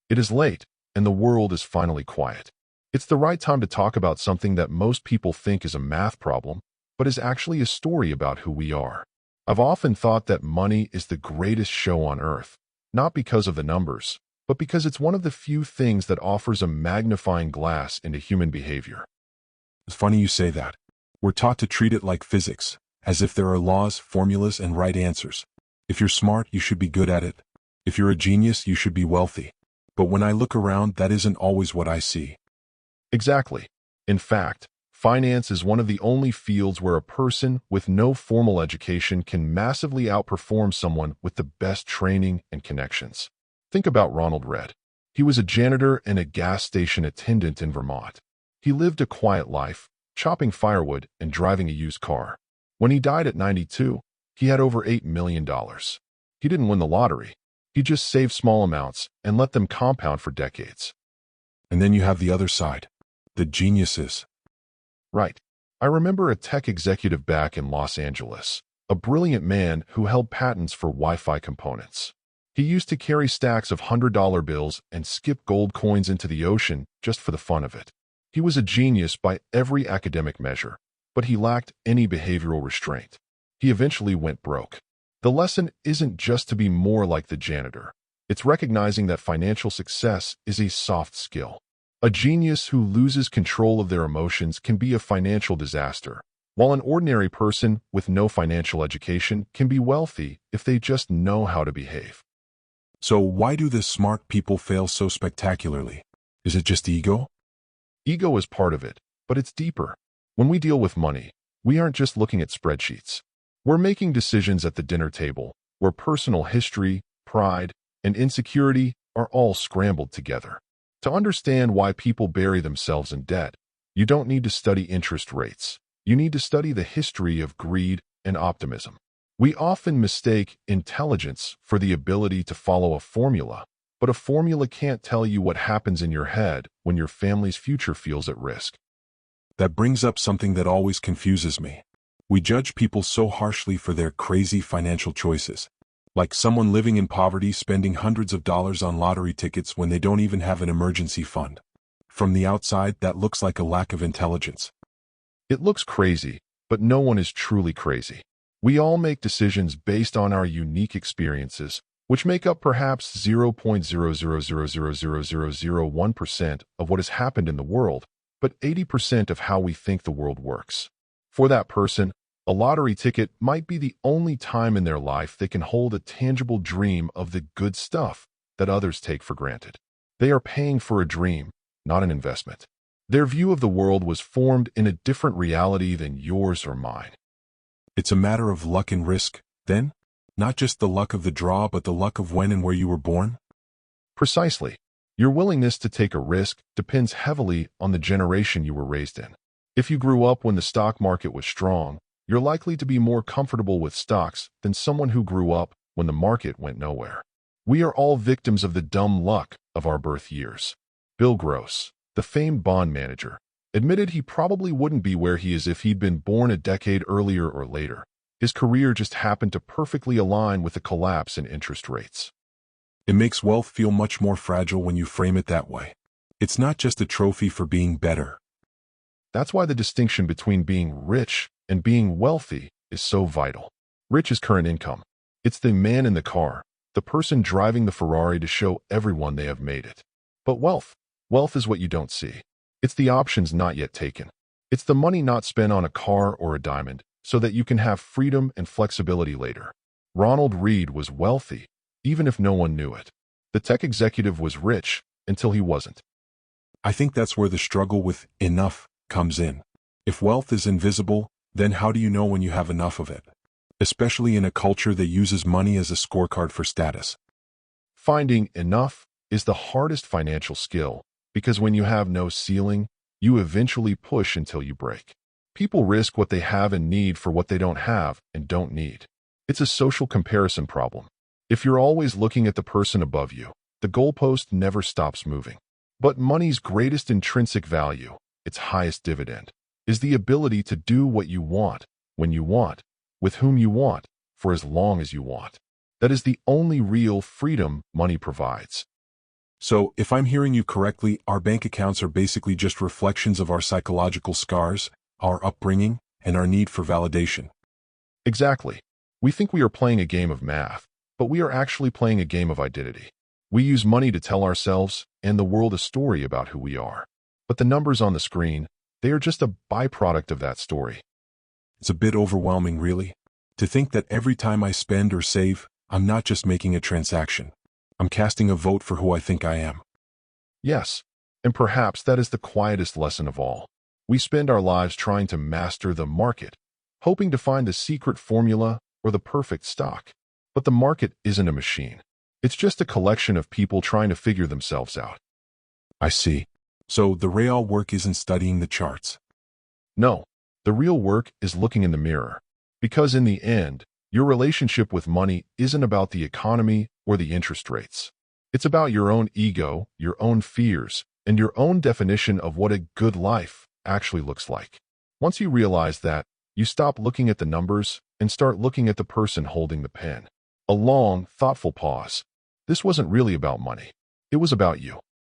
It is late, and the world is finally quiet. It's the right time to talk about something that most people think is a math problem, but is actually a story about who we are. I've often thought that money is the greatest show on earth, not because of the numbers, but because it's one of the few things that offers a magnifying glass into human behavior. It's funny you say that. We're taught to treat it like physics, as if there are laws, formulas, and right answers. If you're smart, you should be good at it. If you're a genius, you should be wealthy. But when I look around, that isn't always what I see. Exactly. In fact, finance is one of the only fields where a person with no formal education can massively outperform someone with the best training and connections. Think about Ronald Read. He was a janitor and a gas station attendant in Vermont. He lived a quiet life, chopping firewood and driving a used car. When he died at 92, he had over $8 million. He didn't win the lottery. He just saved small amounts and let them compound for decades. And then you have the other side, the geniuses. Right. I remember a tech executive back in Los Angeles, a brilliant man who held patents for Wi-Fi components. He used to carry stacks of $100 bills and skip gold coins into the ocean just for the fun of it. He was a genius by every academic measure, but he lacked any behavioral restraint. He eventually went broke. The lesson isn't just to be more like the janitor. It's recognizing that financial success is a soft skill. A genius who loses control of their emotions can be a financial disaster, while an ordinary person with no financial education can be wealthy if they just know how to behave. So why do the smart people fail so spectacularly? Is it just ego? Ego is part of it, but it's deeper. When we deal with money, we aren't just looking at spreadsheets. We're making decisions at the dinner table, where personal history, pride, and insecurity are all scrambled together. To understand why people bury themselves in debt, you don't need to study interest rates. You need to study the history of greed and optimism. We often mistake intelligence for the ability to follow a formula, but a formula can't tell you what happens in your head when your family's future feels at risk. That brings up something that always confuses me. We judge people so harshly for their crazy financial choices. Like someone living in poverty spending hundreds of dollars on lottery tickets when they don't even have an emergency fund. From the outside, that looks like a lack of intelligence. It looks crazy, but no one is truly crazy. We all make decisions based on our unique experiences, which make up perhaps 0.0000001% of what has happened in the world, but 80% of how we think the world works. For that person, a lottery ticket might be the only time in their life they can hold a tangible dream of the good stuff that others take for granted. They are paying for a dream, not an investment. Their view of the world was formed in a different reality than yours or mine. It's a matter of luck and risk, then? Not just the luck of the draw, but the luck of when and where you were born? Precisely. Your willingness to take a risk depends heavily on the generation you were raised in. If you grew up when the stock market was strong, you're likely to be more comfortable with stocks than someone who grew up when the market went nowhere. We are all victims of the dumb luck of our birth years. Bill Gross, the famed bond manager, admitted he probably wouldn't be where he is if he'd been born a decade earlier or later. His career just happened to perfectly align with the collapse in interest rates. It makes wealth feel much more fragile when you frame it that way. It's not just a trophy for being better. That's why the distinction between being rich and being wealthy is so vital. Rich is current income. It's the man in the car, the person driving the Ferrari to show everyone they have made it. But wealth is what you don't see. It's the options not yet taken. It's the money not spent on a car or a diamond so that you can have freedom and flexibility later. Ronald Read was wealthy, even if no one knew it. The tech executive was rich until he wasn't. I think that's where the struggle with enough comes in. If wealth is invisible, then how do you know when you have enough of it? Especially in a culture that uses money as a scorecard for status. Finding enough is the hardest financial skill because when you have no ceiling, you eventually push until you break. People risk what they have and need for what they don't have and don't need. It's a social comparison problem. If you're always looking at the person above you, the goalpost never stops moving. But money's greatest intrinsic value, its highest dividend, is the ability to do what you want, when you want, with whom you want, for as long as you want. That is the only real freedom money provides. So, if I'm hearing you correctly, our bank accounts are basically just reflections of our psychological scars, our upbringing, and our need for validation. Exactly. We think we are playing a game of math, but we are actually playing a game of identity. We use money to tell ourselves and the world a story about who we are. But the numbers on the screen, they are just a byproduct of that story. It's a bit overwhelming, really. To think that every time I spend or save, I'm not just making a transaction. I'm casting a vote for who I think I am. Yes, and perhaps that is the quietest lesson of all. We spend our lives trying to master the market, hoping to find the secret formula or the perfect stock. But the market isn't a machine. It's just a collection of people trying to figure themselves out. I see. So the real work isn't studying the charts. No, the real work is looking in the mirror. Because in the end, your relationship with money isn't about the economy or the interest rates. It's about your own ego, your own fears, and your own definition of what a good life actually looks like. Once you realize that, you stop looking at the numbers and start looking at the person holding the pen. A long, thoughtful pause. This wasn't really about money. It was about you.